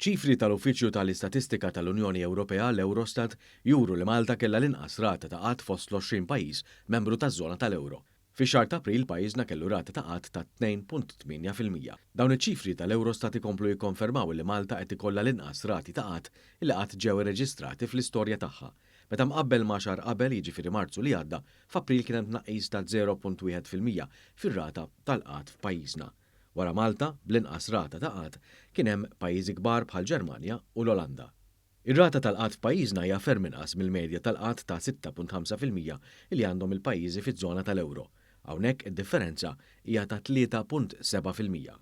ċifri tal-Uffiċċju tal-Istatistika tal-Unjoni Ewropea l-Eurostat juru li Malta kellha l-inqas rata ta' qatt fost l-20 pajjiż membru taż-żona tal-Ewro. Fi xahar ta' April pajjiżna kellu rata ta' qatt ta' 2.8%. Dawn iċ-ċifri tal-Eurostat ikomplu jikkonfermaw li Malta qed ikollha l-inqas rati ta' qatt li qatt ġew irreġistrati fl-istorja tagħha. Meta mqabbel ma' xahar qabel jiġifieri Marzu li għadda, f'April kien hemm tnaqqis ta' 0.1% fir-rata tal-qatt f'pajjiżna. Wara Malta, bl-inqas rata ta' qatt, kien hemm pajjiżi kbar bħal Ġermanja u l-Olanda. Ir-rata tal-qatt f'pajjiżna hija ferm inqas mill-medja tal-qatt ta' 6.5% li għandhom il-pajjiżi fiż-żona tal-Ewro. Hawnhekk id-differenza hija ta' 3.7%.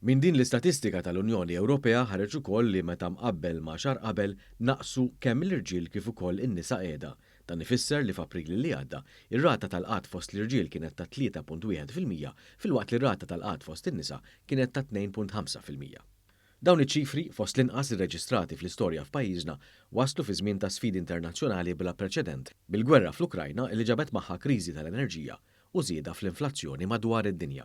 Min din l-istatistika tal-Unjoni Ewropea ħareġ ukoll li meta mqabbel ma' xahar qabel naqsu kemm l-irġiel kif ukoll in-nisa qiegħda. Dan ifisser li f'April li għadda, ir-rata tal-qatt fost l-irġiel kienet ta' 3.1% filwaqt li r-rata tal-qatt fost in-nisa kienet ta' 2.5%. Dawn iċ-ċifri fost l-inqas irreġistrati fl-istorja f'pajjiżna waslu fi żmien ta' sfidi internazzjonali bla preċedent bil-gwerra fl-Ukrajna li ġabet magħha kriżi tal-enerġija u żieda fl-inflazzjoni madwar id-dinja.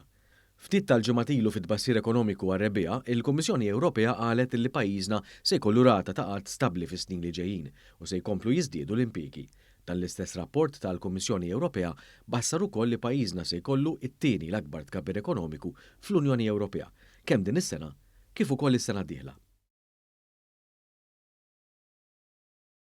Ftit tal-ġimgħat ilu fit-tbassir ekonomiku għar-rebbiegħa, il-Kummissjoni Ewropea qalet li pajjiżna se jkollu rata ta' qatt stabbli fis-snin li ġejjin u se jkomplu jiżdiedu l-impjiegi. Dan l-istess rapport tal-Kummissjoni Ewropea bassar ukoll li pajjiżna se jkollu t-tieni l-akbar tkabbir ekonomiku fl-Unjoni Ewropea, kemm din is-sena kif ukoll is-sena d-dieħla.